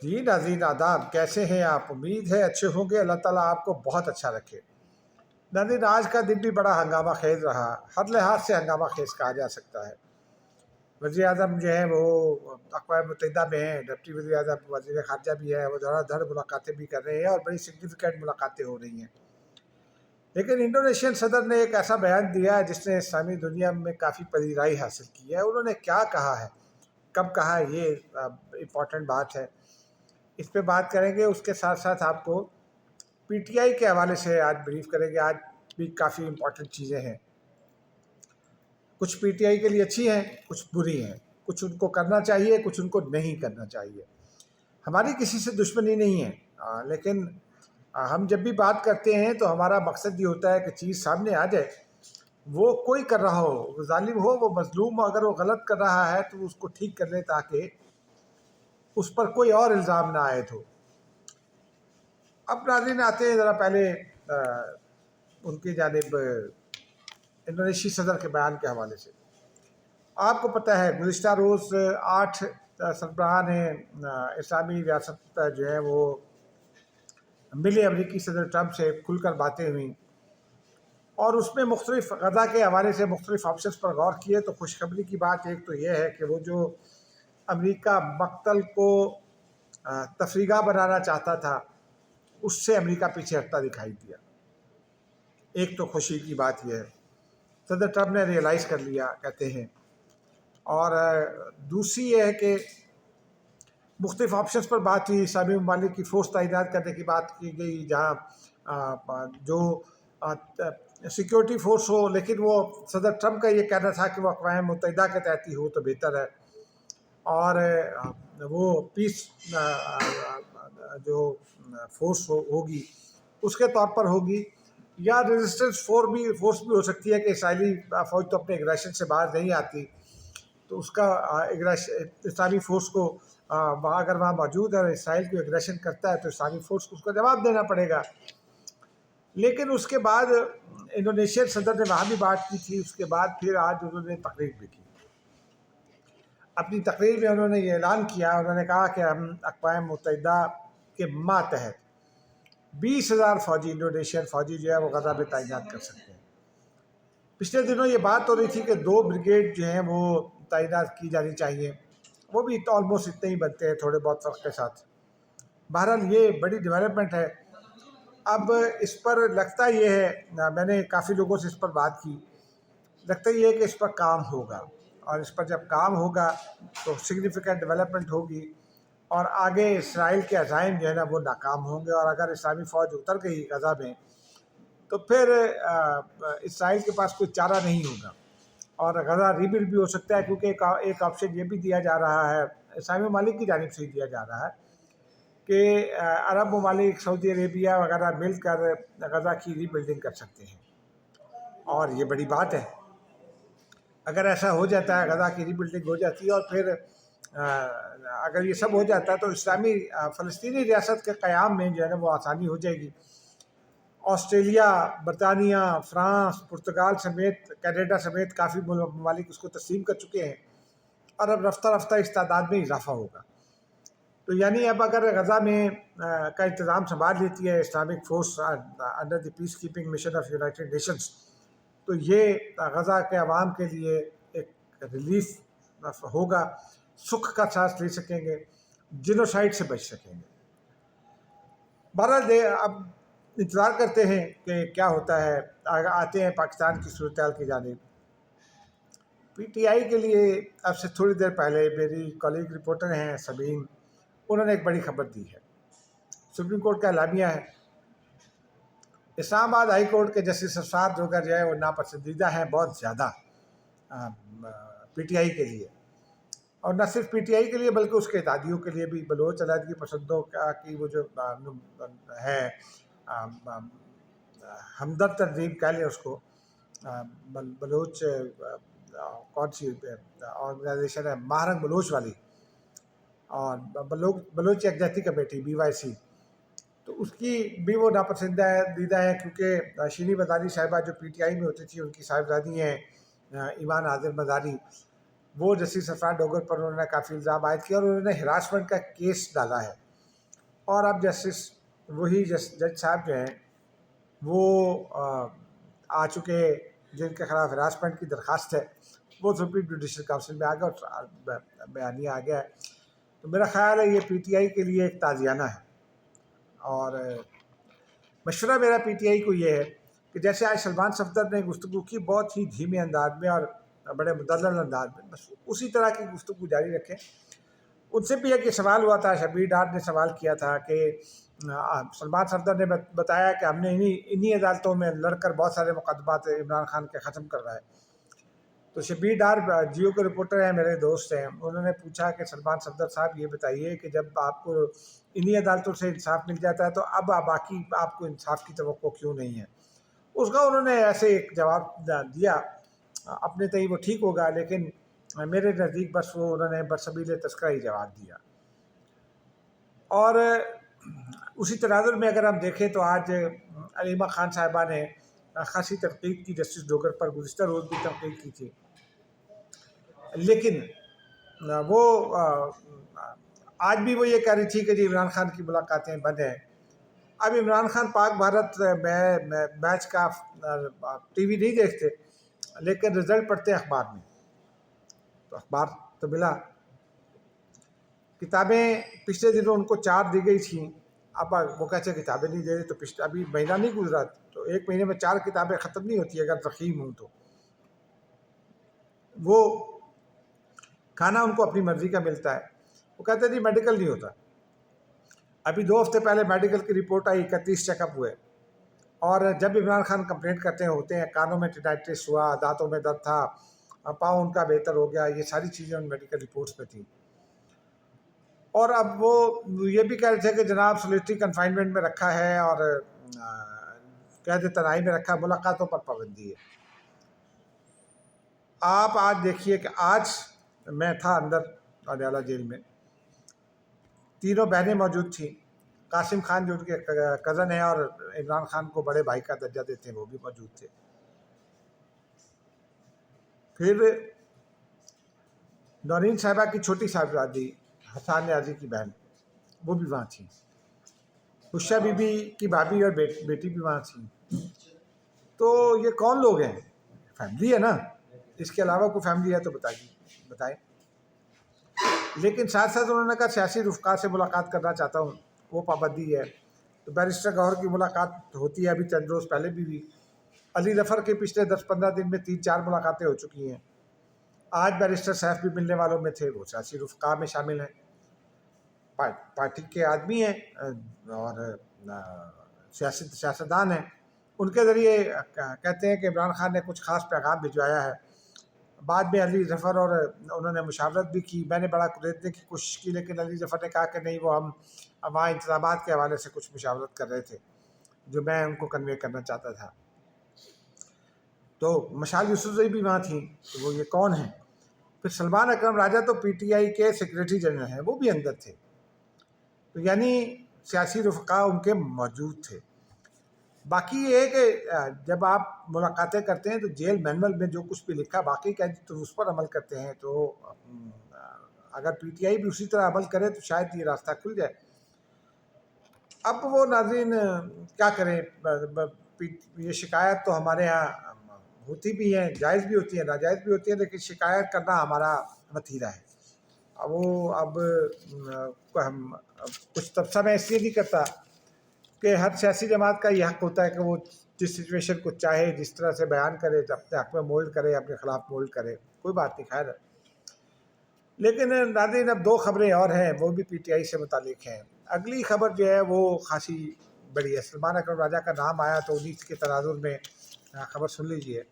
جی ناظرین آداب، کیسے ہیں آپ؟ امید ہے اچھے ہوں گے۔ اللہ تعالیٰ آپ کو بہت اچھا رکھے۔ ناظرین، آج کا دن بھی بڑا ہنگامہ خیز رہا، ہر لحاظ سے ہنگامہ خیز کہا جا سکتا ہے۔ وزیر اعظم جو ہیں وہ اقوام متحدہ میں ہیں، ڈپٹی وزیر اعظم وزیر خارجہ بھی ہے، وہ دھڑا دھڑ ملاقاتیں بھی کر رہے ہیں اور بڑی سگنیفیکینٹ ملاقاتیں ہو رہی ہیں۔ لیکن انڈونیشین صدر نے ایک ایسا بیان دیا ہے جس نے اسلامی دنیا میں کافی پذیرائی حاصل کی ہے۔ انہوں نے کیا کہا ہے، کب کہا ہے، یہ امپورٹنٹ بات ہے، اس پہ بات کریں گے۔ اس کے ساتھ ساتھ آپ کو پی ٹی آئی کے حوالے سے آج بریف کریں گے۔ آج بھی کافی امپورٹنٹ چیزیں ہیں، کچھ پی ٹی آئی کے لیے اچھی ہیں، کچھ بری ہیں، کچھ ان کو کرنا چاہیے، کچھ ان کو نہیں کرنا چاہیے۔ ہماری کسی سے دشمنی نہیں ہے، لیکن ہم جب بھی بات کرتے ہیں تو ہمارا مقصد یہ ہوتا ہے کہ چیز سامنے آ جائے، وہ کوئی کر رہا ہو، وہ ظالم ہو، وہ مظلوم ہو، اگر وہ غلط کر رہا ہے تو اس کو ٹھیک کر لیں تاکہ اس پر کوئی اور الزام نہ عائد ہو۔ اب ناظرین آتے ہیں ذرا پہلے ان کی جانب انڈونیشی صدر کے بیان کے حوالے سے۔ آپ کو پتہ ہے گزشتہ روز 8 سربراہان اسلامی ریاست جو ہے وہ ملے امریکی صدر ٹرمپ سے کھل کر باتیں ہوئیں، اور اس میں مختلف غزہ کے حوالے سے مختلف آپشنز پر غور کیے۔ تو خوشخبری کی بات ایک تو یہ ہے کہ وہ جو امریکہ مقتل کو تفریح بنانا چاہتا تھا، اس سے امریکہ پیچھے ہٹتا دکھائی دیا۔ ایک تو خوشی کی بات یہ ہے، صدر ٹرمپ نے ریئلائز کر لیا کہتے ہیں، اور دوسری یہ ہے کہ مختلف آپشنز پر بات ہوئی۔ اسلامی ممالک کی فورس تعینات کرنے کی بات کی گئی، جہاں جو سیکیورٹی فورس ہو، لیکن وہ صدر ٹرمپ کا یہ کہنا تھا کہ وہ اقوام متحدہ کے تحت ہی ہو تو بہتر ہے، اور وہ پیس جو فورس ہوگی اس کے طور پر ہوگی، یا ریزسٹنس فورس بھی ہو سکتی ہے کہ اسرائیلی فوج تو اپنے اگریشن سے باہر نہیں آتی، تو اس کا اسلامی فورس کو اگر وہاں موجود ہے اور اسرائیل کو اگریشن کرتا ہے تو اسلامی فورس کو اس کا جواب دینا پڑے گا۔ لیکن اس کے بعد انڈونیشین صدر نے وہاں بھی بات کی تھی، اس کے بعد پھر آج انہوں نے تقریر بھی کی۔ اپنی تقریر میں انہوں نے یہ اعلان کیا، انہوں نے کہا کہ ہم اقوام متحدہ کے ماتحت 20,000 فوجی انڈونیشین فوجی جو ہے وہ غزہ میں تعینات کر سکتے ہیں۔ پچھلے دنوں یہ بات ہو رہی تھی کہ 2 بریگیڈ جو ہیں وہ تعینات کی جانی چاہیے، وہ بھی آلموسٹ اتنے ہی بنتے ہیں، تھوڑے بہت فرق کے ساتھ۔ بہرحال یہ بڑی ڈیولپمنٹ ہے۔ اب اس پر لگتا یہ ہے، میں نے کافی لوگوں سے اس پر بات کی، لگتا یہ ہے کہ اس پر کام ہوگا، اور اس پر جب کام ہوگا تو سگنیفیکنٹ ڈیولپمنٹ ہوگی، اور آگے اسرائیل کے عزائم جو ہے نا وہ ناکام ہوں گے، اور اگر اسلامی فوج اتر گئی غزہ میں تو پھر اسرائیل کے پاس کوئی چارہ نہیں ہوگا، اور غزہ ریبلڈ بھی ہو سکتا ہے، کیونکہ ایک آپشن یہ بھی دیا جا رہا ہے، اسلامی ممالک کی جانب سے ہی دیا جا رہا ہے کہ عرب ممالک، سعودی عربیہ وغیرہ مل کر غزہ کی ری بلڈنگ کر سکتے ہیں، اور یہ بڑی بات ہے۔ اگر ایسا ہو جاتا ہے، غزہ کی ری بلڈنگ ہو جاتی ہے، اور پھر اگر یہ سب ہو جاتا ہے تو اسلامی فلسطینی ریاست کے قیام میں جو ہے نا وہ آسانی ہو جائے گی۔ آسٹریلیا، برطانیہ، فرانس، پرتگال سمیت، کینیڈا سمیت کافی ممالک اس کو تسلیم کر چکے ہیں، اور اب رفتہ رفتہ اس تعداد میں اضافہ ہوگا۔ تو یعنی اب اگر غزہ میں کا انتظام سنبھال لیتی ہے Islamic force under the piece keeping mission of United nations, تو یہ غزہ کے عوام کے لیے ایک ریلیف ہوگا، سکھ کا سانس لے سکیں گے، جینوسائیڈ سے بچ سکیں گے۔ بہرحال اب انتظار کرتے ہیں کہ کیا ہوتا ہے۔ آتے ہیں پاکستان کی صورتحال کی جانب۔ پی ٹی آئی کے لیے اب سے تھوڑی دیر پہلے میری کولیگ رپورٹر ہیں سبین، انہوں نے ایک بڑی خبر دی ہے۔ سپریم کورٹ کا اعلامیہ ہے، اسلام آباد ہائی کورٹ کے جسٹس افسر جوگر جو ہے وہ ناپسندیدہ ہیں بہت زیادہ پی ٹی آئی کے لیے، اور نہ صرف پی ٹی آئی کے لیے بلکہ اس کے اتحادیوں کے لیے بھی، بلوچ علیحدگی پسندوں کی وہ جو ہے ہمدرد تنظیم کہہ لیں اس کو، بلوچ کون سی آرگنائزیشن ہے، مہرنگ بلوچ والی، اور بلوچ یکجہتی کمیٹی BYC، تو اس کی بھی وہ ناپسندیدہ ہے، کیونکہ شینی مداری صاحبہ جو پی ٹی آئی میں ہوتی تھی، ان کی صاحبزادی ہیں ایمان عادل مداری، وہ جسٹس افسر ڈوگر پر انہوں نے کافی الزام عائد کیا، اور انہوں نے ہراسمنٹ کا کیس ڈالا ہے اور اب جسٹس وہی جج صاحب جو ہیں وہ آ چکے، جن کے خلاف ہراسمنٹ کی درخواست ہے، وہ سپریم جوڈیشل کونسل میں آ گیا اور بیانیہ آ گیا ہے۔ تو میرا خیال ہے یہ پی ٹی آئی کے لیے ایک تازیانہ ہے، اور مشورہ میرا پی ٹی آئی کو یہ ہے کہ جیسے آج سلمان صفدر نے گفتگو کی بہت ہی دھیمے انداز میں اور بڑے مدلل انداز میں، بس اسی طرح کی گفتگو جاری رکھیں۔ ان سے بھی ایک یہ سوال ہوا تھا، شبیر ڈار نے سوال کیا تھا کہ سلمان صفدر نے بتایا کہ ہم نے انہی عدالتوں میں لڑ کر بہت سارے مقدمات عمران خان کے ختم کروائے۔ تو شبیر ڈار جیو کے رپورٹر ہیں، میرے دوست ہیں، انہوں نے پوچھا کہ سلمان صفدر صاحب یہ بتائیے کہ جب آپ کو انہی عدالتوں سے انصاف مل جاتا ہے تو اب باقی آپ کو انصاف کی توقع کیوں نہیں ہے؟ اس کا انہوں نے ایسے ایک جواب دیا، اپنے تئیں وہ ٹھیک ہوگا، لیکن میرے نزدیک بس وہ انہوں نے برسبیل تذکرہ ہی جواب دیا۔ اور اسی تناظر میں اگر ہم دیکھیں تو آج علیمہ خان صاحبہ نے خاصی تنقید کی جسٹس ڈوگر پر، گزشتہ روز بھی تنقید کی تھی، لیکن وہ آج بھی وہ یہ کہہ رہی تھی کہ جی عمران خان کی ملاقاتیں بند ہیں۔ اب عمران خان پاک بھارت میچ کا ٹی وی نہیں دیکھتے، لیکن رزلٹ پڑھتے اخبار میں، تو اخبار تو ملا۔ کتابیں پچھلے دنوں ان کو 4 دی گئی تھیں، اب وہ کہتے ہیں کتابیں نہیں دے رہے، تو ابھی مہینہ نہیں گزرا تو 1 مہینے میں 4 کتابیں ختم نہیں ہوتی اگر ضخیم ہوں تو۔ وہ کھانا ان کو اپنی مرضی کا ملتا ہے، وہ کہتے ہیں جی میڈیکل نہیں ہوتا۔ ابھی 2 ہفتے پہلے میڈیکل کی رپورٹ آئی، 31 چیک اپ ہوئے، اور جب عمران خان کمپلینٹ کرتے ہوتے ہیں کانوں میں ٹینائٹس ہوا، دانتوں میں درد تھا، پاؤں ان کا بہتر ہو گیا، یہ ساری چیزیں ان میڈیکل رپورٹس میں تھیں۔ اور اب وہ یہ بھی کہہ رہے تھے کہ جناب سولیٹری کنفائنمنٹ میں رکھا ہے اور قید تنہائی میں رکھا، ملاقاتوں پر پابندی ہے۔ آپ آج دیکھیے کہ آج میں تھا اندر اڈیالہ جیل میں، 3 بہنیں موجود تھیں، قاسم خان جو ان کے کزن ہیں اور عمران خان کو بڑے بھائی کا درجہ دیتے ہیں وہ بھی موجود تھے۔ پھر نورین صاحبہ کی چھوٹی صاحبزادی حسان نیازی کی بہن وہ بھی وہاں تھیں، عشا بی بی کی بھابھی اور بیٹی بھی وہاں تھیں۔ تو یہ کون لوگ ہیں؟ فیملی ہے نا، اس کے علاوہ کوئی فیملی ہے تو بتائیں۔ لیکن ساتھ ساتھ انہوں نے کہا سیاسی رفقا سے ملاقات کرنا چاہتا ہوں، وہ پابندی ہے۔ تو بیرسٹر گوہر کی ملاقات ہوتی ہے، ابھی چند روز پہلے بھی ہوئی۔ علی ظفر کے پچھلے 10-15 دن میں 3-4 ملاقاتیں ہو چکی ہیں۔ آج بیرسٹر سیف بھی ملنے والوں میں تھے، وہ سیاسی رفقا میں شامل ہیں، پارٹی کے آدمی ہیں اور سیاستدان ہیں۔ ان کے ذریعے کہتے ہیں کہ عمران خان نے کچھ خاص پیغام بھجوایا ہے۔ بعد میں علی ظفر اور انہوں نے مشاورت بھی کی، میں نے بڑا ریتنے کی کوشش کی، لیکن علی ظفر نے کہا کہ نہیں، وہ ہم وہاں انتظامات کے حوالے سے کچھ مشاورت کر رہے تھے جو میں ان کو کنوے کرنا چاہتا تھا۔ تو مشال یوسفزئی بھی وہاں تھیں، تو وہ یہ کون ہیں؟ پھر سلمان اکرم راجہ تو پی ٹی آئی کے سیکریٹری جنرل ہیں، وہ بھی اندر تھے۔ تو یعنی سیاسی رفقا ان کے موجود تھے۔ باقی یہ ہے کہ جب آپ ملاقاتیں کرتے ہیں تو جیل مینول میں جو کچھ بھی لکھا باقی کا تو اس پر عمل کرتے ہیں، تو اگر پی ٹی آئی بھی اسی طرح عمل کرے تو شاید یہ راستہ کھل جائے۔ اب وہ ناظرین کیا کریں، یہ شکایت تو ہمارے ہاں ہوتی بھی ہیں، جائز بھی ہوتی ہیں، ناجائز بھی ہوتی ہیں، لیکن شکایت کرنا ہمارا وتیرہ ہے۔ اب ہم کچھ تبصرہ میں اس لیے نہیں کرتا کہ ہر سیاسی جماعت کا یہ حق ہوتا ہے کہ وہ جس سچویشن کو چاہے جس طرح سے بیان کرے، اپنے حق میں مولڈ کرے، اپنے خلاف مولڈ کرے، کوئی بات نہیں، خیر ہے۔ لیکن ناظرین اب 2 خبریں اور ہیں، وہ بھی پی ٹی آئی سے متعلق ہیں۔ اگلی خبر جو ہے وہ خاصی بڑی ہے، سلمان اکرم راجہ کا نام آیا تو انیس کے تناظر میں خبر سن لیجئے۔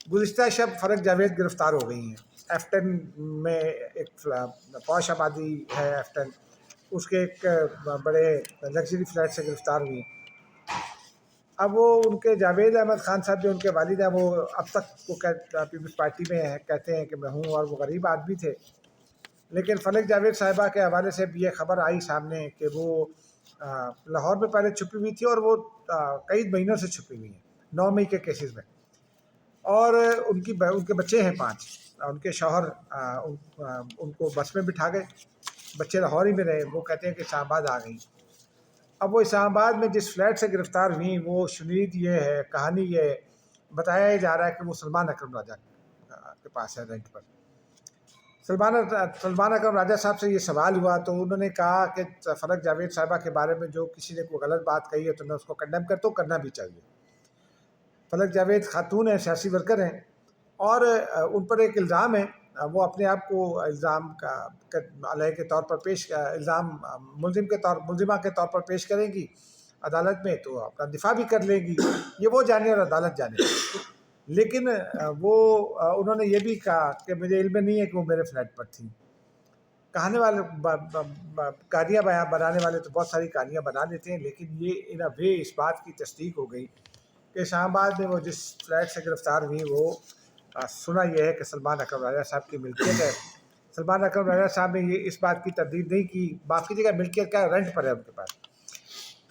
گزشتہ شب فرق جاوید گرفتار ہو گئی ہیں۔ ایفٹن میں ایک پوش آبادی ہے ایفٹن، اس کے ایک بڑے لگژری فلیٹ سے گرفتار ہوئی۔ اب وہ ان کے جاوید احمد خان صاحب جو ان کے والد ہیں، وہ اب تک وہ پیپلز پارٹی میں کہتے ہیں کہ میں ہوں، اور وہ غریب آدمی تھے، لیکن فلک جاوید صاحبہ کے حوالے سے بھی یہ خبر آئی سامنے کہ وہ لاہور میں پہلے چھپی ہوئی تھی، اور وہ کئی مہینوں سے چھپی ہوئی ہیں 9 مئی کے کیسز میں، اور ان کے بچے ہیں 5۔ ان کے شوہر ان کو بس میں بٹھا گئے بچے لاہور ہی میں رہے، وہ کہتے ہیں کہ اسلام آباد آ گئی۔ اب وہ اسلام آباد میں جس فلیٹ سے گرفتار ہوئیں وہ شنید یہ ہے، کہانی یہ ہے، بتایا ہی جا رہا ہے کہ وہ سلمان اکرم راجہ کے پاس ہے رینٹ پر۔ سلمان اکرم راجہ صاحب سے یہ سوال ہوا تو انہوں نے کہا کہ فلک جاوید صاحبہ کے بارے میں جو کسی نے کوئی غلط بات کہی ہے تو میں اس کو کنڈیم کرتا ہوں، کرنا بھی چاہیے۔ فلک جاوید خاتون ہیں، سیاسی ورکر ہیں، اور ان پر ایک الزام ہے، وہ اپنے آپ کو الزام کا علیہ کے طور پر الزام ملزمہ کے طور پر پیش کریں گی عدالت میں، تو اپنا دفاع بھی کر لیں گی، یہ وہ جانے اور عدالت جانے۔ لیکن انہوں نے یہ بھی کہا کہ مجھے علم نہیں ہے کہ وہ میرے فلیٹ پر تھی۔ کہانے والے کہانیاں بنانے والے تو بہت ساری کہانیاں بنا لیتے ہیں، لیکن یہ ان اے وے اس بات کی تصدیق ہو گئی کہ اسلام آباد میں وہ جس فلیٹ سے گرفتار ہوئی وہ سنا یہ ہے کہ سلمان اکرم راجہ صاحب کی ملکیت ہے۔ سلمان اکرم راجہ صاحب نے یہ اس بات کی تردید نہیں کی، باقی جگہ ملکیت کا رینٹ پر ہے ان کے پاس۔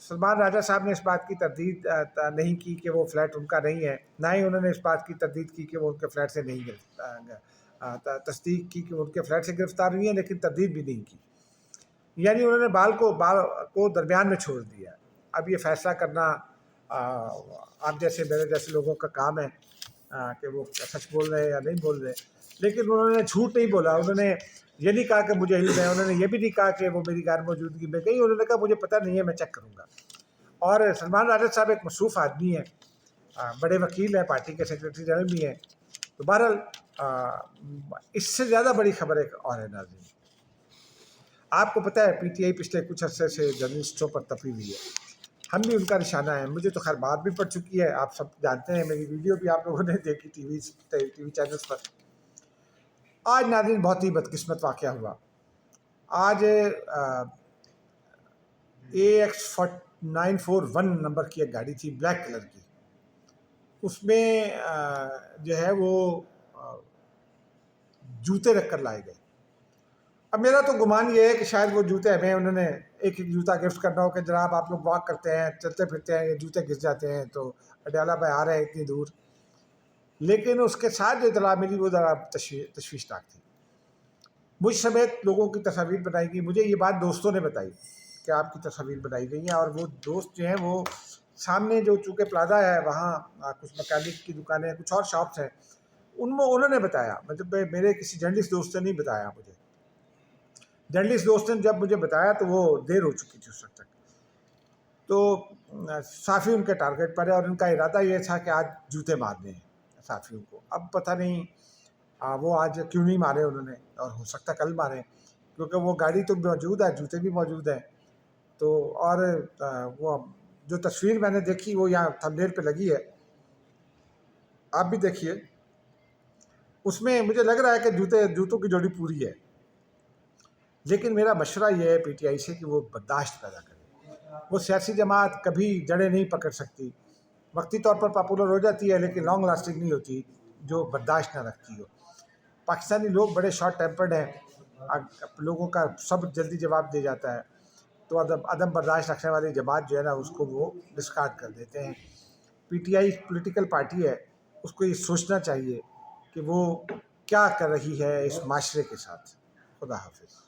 سلمان راجہ صاحب نے اس بات کی تردید نہیں کی کہ وہ فلیٹ ان کا نہیں ہے، نہ ہی انہوں نے اس بات کی تردید کی کہ وہ ان کے فلیٹ سے نہیں تصدیق کی کہ وہ ان کے فلیٹ سے گرفتار ہوئی ہیں، لیکن تردید بھی نہیں کی۔ یعنی انہوں نے بال کو درمیان میں چھوڑ دیا۔ اب یہ فیصلہ کرنا آپ جیسے میرے جیسے لوگوں کا کام ہے کہ وہ سچ بول رہے ہیں یا نہیں بول رہے، لیکن انہوں نے جھوٹ نہیں بولا۔ انہوں نے یہ نہیں کہا کہ مجھے علم ہے، انہوں نے یہ بھی نہیں کہا کہ وہ میری غیر موجودگی میں گئی، انہوں نے کہا مجھے پتہ نہیں ہے، میں چیک کروں گا۔ اور سلمان راجہ صاحب ایک مصروف آدمی ہیں، بڑے وکیل ہیں، پارٹی کے سیکریٹری جنرل بھی ہیں۔ تو بہرحال اس سے زیادہ بڑی خبر ایک اور ہے ناظرین، آپ کو پتہ ہے پی ٹی آئی پچھلے کچھ عرصے سے جرنلسٹوں پر تپی ہوئی ہے، ہم بھی ان کا نشانہ ہیں۔ مجھے تو خیر بات بھی پڑ چکی ہے، آپ سب جانتے ہیں، میری ویڈیو بھی آپ لوگوں نے دیکھی ٹی وی چینلز پر۔ آج ناظرین بہت ہی بدقسمت واقعہ ہوا۔ آج AX941 نمبر کی ایک گاڑی تھی بلیک کلر کی، اس میں جو ہے وہ جوتے رکھ کر لائے گئے۔ اب میرا تو گمان یہ ہے کہ شاید وہ جوتے ہمیں انہوں نے ایک جوتا گفٹ کرنا ہو کہ جناب آپ لوگ واک کرتے ہیں، چلتے پھرتے ہیں، یہ جوتے گھس جاتے ہیں تو اڈیالہ بھائی آ رہے ہیں اتنی دور۔ لیکن اس کے ساتھ جو اطلاع ملی وہ ذرا تشویشناک تھی۔ مجھ سمیت لوگوں کی تصاویر بنائی گئی، مجھے یہ بات دوستوں نے بتائی کہ آپ کی تصاویر بنائی گئی ہیں، اور وہ دوست جو ہیں وہ سامنے جو چونکہ پلازا ہے وہاں کچھ مکینک کی دکانیں ہیں، کچھ اور شاپس ہیں، ان میں انہوں نے بتایا، مطلب میرے کسی جرنلسٹ دوست نے نہیں بتایا مجھے۔ جرنلسٹ دوست نے جب مجھے بتایا تو وہ دیر ہو چکی تھی اس وقت تک، تو صحافی ان کے ٹارگٹ پر ہے اور ان کا ارادہ یہ تھا کہ آج جوتے مارنے ہیں صحافیوں کو۔ اب پتہ نہیں وہ آج کیوں نہیں مارے انہوں نے، اور ہو سکتا کل ماریں، کیونکہ وہ گاڑی تو موجود ہے، جوتے بھی موجود ہیں۔ تو اور وہ جو تصویر میں نے دیکھی وہ یہاں تھمبنیل پہ لگی ہے، آپ بھی دیکھیے، اس میں مجھے لگ رہا ہے کہ جوتوں کی جوڑی پوری ہے۔ لیکن میرا مشورہ یہ ہے پی ٹی آئی سے کہ وہ برداشت پیدا کرے۔ وہ سیاسی جماعت کبھی جڑیں نہیں پکڑ سکتی، وقتی طور پر پاپولر ہو جاتی ہے لیکن لانگ لاسٹنگ نہیں ہوتی، جو برداشت نہ رکھتی ہو۔ پاکستانی لوگ بڑے شارٹ ٹیمپرڈ ہیں، لوگوں کا سب جلدی جواب دے جاتا ہے، تو عدم برداشت رکھنے والی جماعت جو ہے نا اس کو وہ ڈسکارڈ کر دیتے ہیں۔ P T I political party ہے، اس کو یہ سوچنا چاہیے کہ وہ کیا کر رہی ہے اس معاشرے کے ساتھ۔ خدا حافظ۔